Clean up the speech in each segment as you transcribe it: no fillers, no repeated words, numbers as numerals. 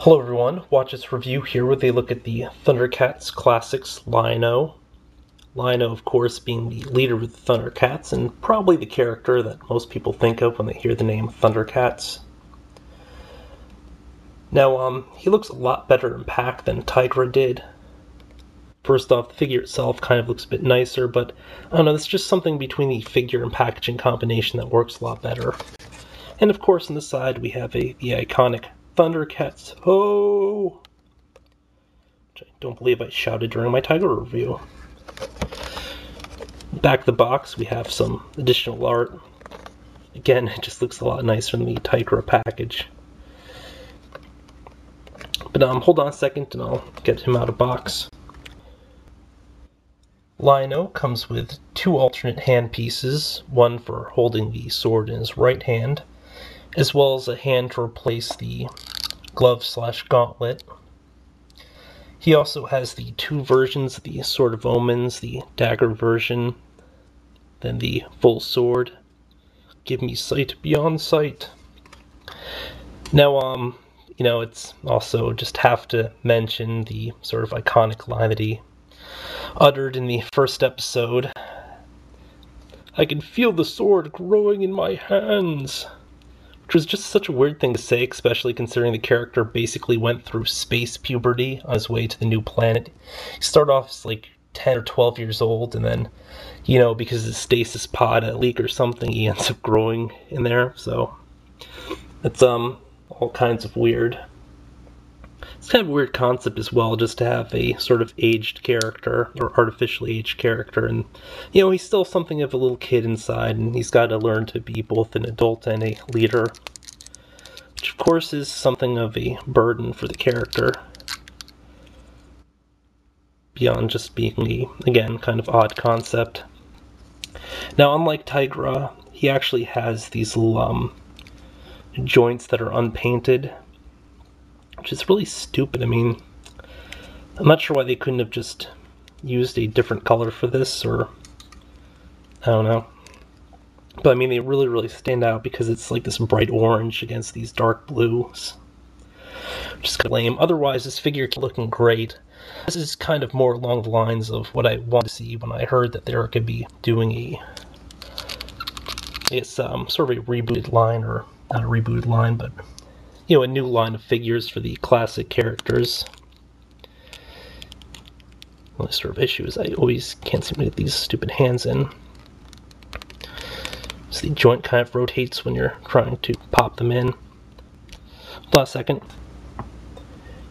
Hello everyone, watch this review here where they look at the Thundercats Classics Lion-O. Lion-O, of course, being the leader of the Thundercats and probably the character that most people think of when they hear the name Thundercats. Now, he looks a lot better in pack than Tigra did. First off, the figure itself kind of looks a bit nicer, but I don't know, it's just something between the figure and packaging combination that works a lot better. And of course, on the side we have the iconic Thundercats, ho! Which I don't believe I shouted during my Tiger review. Back of the box, we have some additional art. Again, it just looks a lot nicer than the Tigra package. But hold on a second and I'll get him out of box. Lion-O comes with two alternate hand pieces, one for holding the sword in his right hand, as well as a hand to replace the glove/gauntlet. He also has the two versions, the Sword of Omens, the dagger version, then the full sword. Give me sight beyond sight. Now, it's also just have to mention the sort of iconic line that he uttered in the first episode. I can feel the sword growing in my hands. Which was just such a weird thing to say, especially considering the character basically went through space puberty on his way to the new planet. He started off as like 10 or 12 years old, and then, because his stasis pod had a leak or something, he ends up growing in there, so it's all kinds of weird. It's kind of a weird concept as well, just to have a sort of aged character, or artificially aged character, and, he's still something of a little kid inside, and he's got to learn to be both an adult and a leader, which of course is something of a burden for the character, beyond just being a, again, kind of odd concept. Now, unlike Tigra, he actually has these little, joints that are unpainted, which is really stupid. I mean, I'm not sure why they couldn't have just used a different color for this, or I don't know. But I mean, they really, really stand out because it's like this bright orange against these dark blues. Just kind of lame. Otherwise, this figure is looking great. This is kind of more along the lines of what I wanted to see when I heard that they were going to be doing sort of a rebooted line, or not a rebooted line, but a new line of figures for the classic characters. The only sort of issue is I always can't seem to get these stupid hands in. So the joint kind of rotates when you're trying to pop them in. Hold on a second.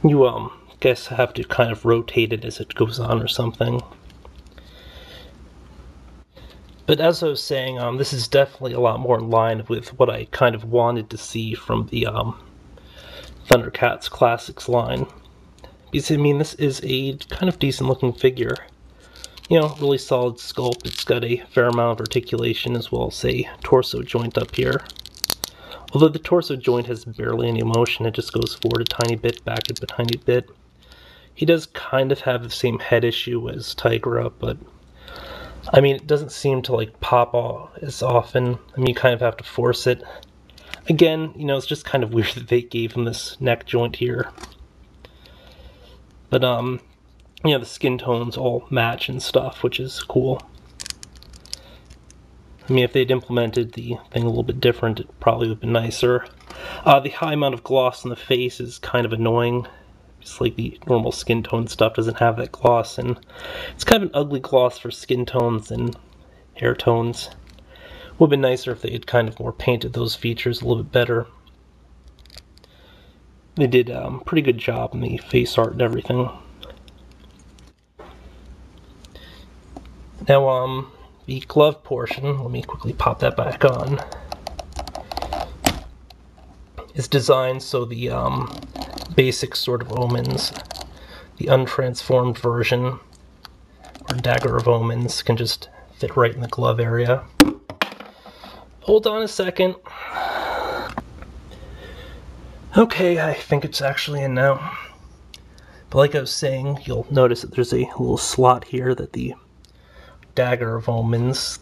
You guess have to kind of rotate it as it goes on or something. But as I was saying, this is definitely a lot more in line with what I kind of wanted to see from the Thundercats Classics line. Because, I mean, this is a kind of decent looking figure. Really solid sculpt. It's got a fair amount of articulation as well as a torso joint up here. Although the torso joint has barely any motion, it just goes forward a tiny bit, back a tiny bit. He does kind of have the same head issue as Tigra, but I mean, it doesn't seem to like pop off as often. I mean, you kind of have to force it. Again, it's just kind of weird that they gave him this neck joint here. But, the skin tones all match and stuff, which is cool. I mean, if they'd implemented the thing a little bit different, it probably would have been nicer. The high amount of gloss on the face is kind of annoying. Just like the normal skin tone stuff doesn't have that gloss, and it's kind of an ugly gloss for skin tones and hair tones. Would have been nicer if they had kind of more painted those features a little bit better. They did a pretty good job in the face art and everything. Now, the glove portion, let me quickly pop that back on, is designed so the basic Sword of Omens, the untransformed version, or Dagger of Omens, can just fit right in the glove area. Hold on a second. Okay, I think it's actually in now. But like I was saying, you'll notice that there's a little slot here that the Dagger of Omens,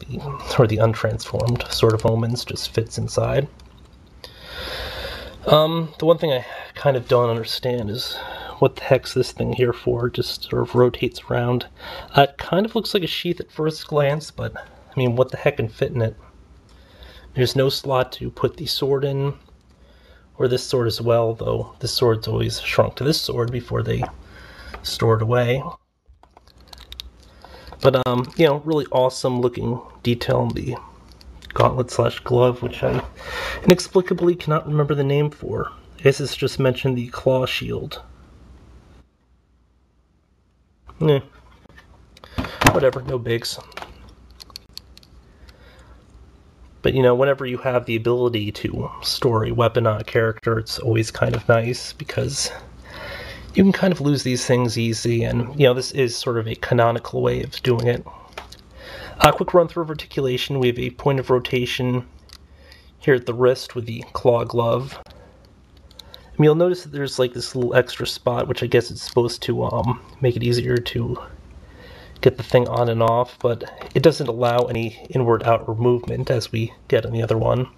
or the untransformed Sword of Omens, just fits inside. The one thing I kind of don't understand is what the heck's this thing here for? It just sort of rotates around. It kind of looks like a sheath at first glance, but I mean, what the heck can fit in it? There's no slot to put the sword in, or this sword as well, though this sword's always shrunk to this sword before they store it away. But, you know, really awesome looking detail on the gauntlet slash glove, which I inexplicably cannot remember the name for. I guess it's just mentioned the claw shield. Whatever, no bigs. But, you know, whenever you have the ability to store a weapon on a character, it's always kind of nice, because you can kind of lose these things easy, and, you know, this is sort of a canonical way of doing it. A quick run through of articulation. We have a point of rotation here at the wrist with the claw glove. And you'll notice that there's like this little extra spot, which I guess is supposed to make it easier to get the thing on and off, but it doesn't allow any inward-outward movement as we get on the other one.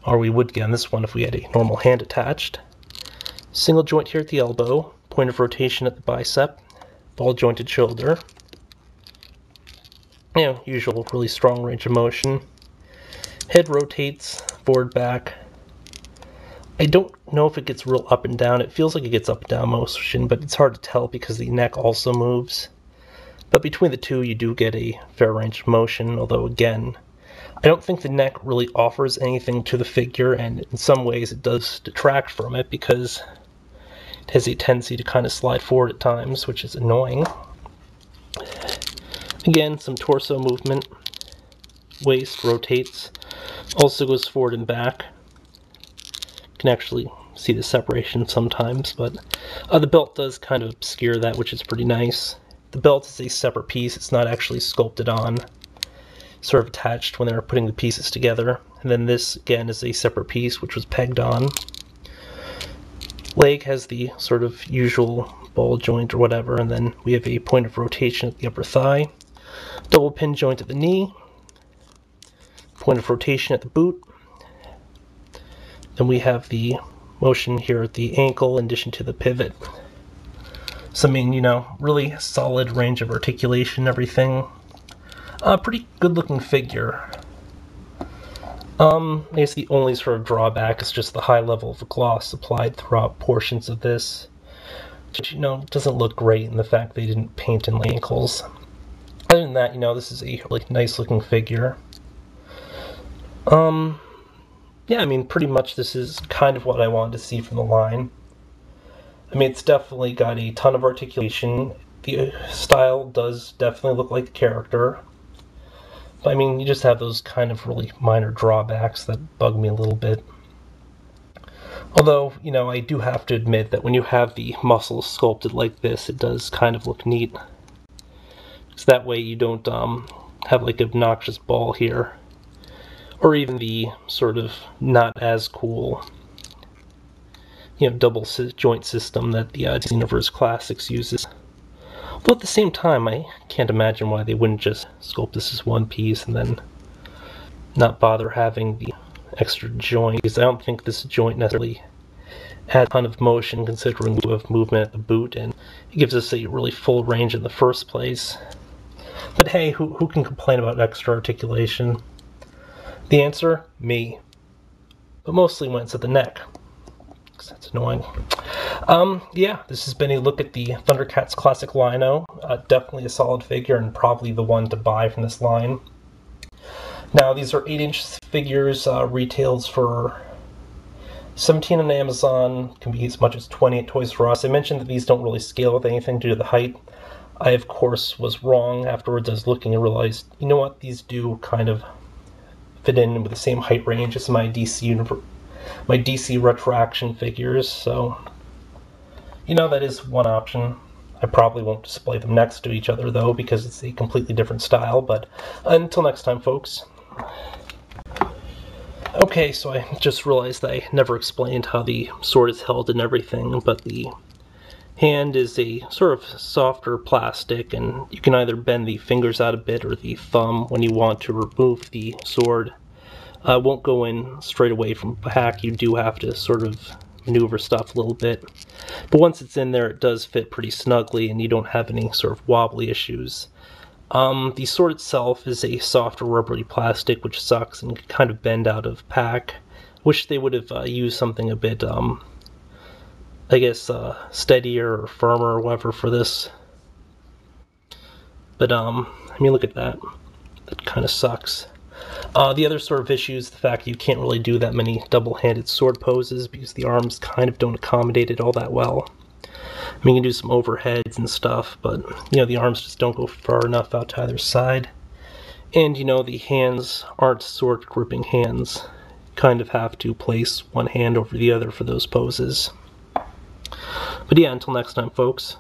Or we would get on this one if we had a normal hand attached. Single joint here at the elbow, point of rotation at the bicep, ball jointed shoulder. You know, usual really strong range of motion. Head rotates, forward, back. I don't know if it gets real up and down. It feels like it gets up and down motion, but it's hard to tell because the neck also moves. But between the two, you do get a fair range of motion, although again, I don't think the neck really offers anything to the figure, and in some ways it does detract from it because it has a tendency to kind of slide forward at times, which is annoying. Again, some torso movement. Waist rotates, also goes forward and back. You can actually see the separation sometimes, but the belt does kind of obscure that, which is pretty nice. The belt is a separate piece, it's not actually sculpted on, sort of attached when they were putting the pieces together. And then this, again, is a separate piece, which was pegged on. Leg has the sort of usual ball joint or whatever, and then we have a point of rotation at the upper thigh. Double pin joint at the knee. Point of rotation at the boot. Then we have the motion here at the ankle in addition to the pivot. So, I mean, you know, really solid range of articulation and everything. Pretty good looking figure. I guess the only sort of drawback is just the high level of gloss applied throughout portions of this, which, you know, doesn't look great in the fact they didn't paint in the ankles. Other than that, you know, this is a really nice looking figure. Yeah, I mean, pretty much this is kind of what I wanted to see from the line. I mean, it's definitely got a ton of articulation. The style does definitely look like the character. But I mean, you just have those kind of really minor drawbacks that bug me a little bit. Although, you know, I do have to admit that when you have the muscles sculpted like this, it does kind of look neat. So that way you don't have like an obnoxious ball here. Or even the sort of not as cool, you know, double joint system that the Thundercats Classics uses. But at the same time, I can't imagine why they wouldn't just sculpt this as one piece and then not bother having the extra joint, because I don't think this joint necessarily adds a ton of motion considering we have movement at the boot, and it gives us a really full range in the first place. But hey, who can complain about extra articulation? The answer? Me. But mostly when it's at the neck, because that's annoying. Yeah, this has been a look at the Thundercats Classic Lino. Definitely a solid figure and probably the one to buy from this line. Now, these are 8-inch figures, retails for $17 on Amazon, can be as much as $20 at Toys R Us. I mentioned that these don't really scale with anything due to the height. I, of course, was wrong. Afterwards, I was looking and realized, you know what, these do kind of fit in with the same height range as my DC Retroaction figures, so, you know, that is one option. I probably won't display them next to each other, though, because it's a completely different style, but until next time, folks. Okay, so I just realized that I never explained how the sword is held and everything, but the hand is a sort of softer plastic, and you can either bend the fingers out a bit or the thumb when you want to remove the sword. Won't go in straight away from back. You do have to sort of maneuver stuff a little bit. But once it's in there, it does fit pretty snugly, and you don't have any sort of wobbly issues. The sword itself is a softer rubbery plastic, which sucks and can kind of bend out of pack. Wish they would have used something a bit, I guess, steadier or firmer or whatever for this. But, I mean, look at that. That kind of sucks. The other sort of issue is the fact that you can't really do that many double-handed sword poses because the arms kind of don't accommodate it all that well. I mean, you can do some overheads and stuff, but, you know, the arms just don't go far enough out to either side. And, you know, the hands aren't sword gripping hands. You kind of have to place one hand over the other for those poses. But yeah, until next time, folks.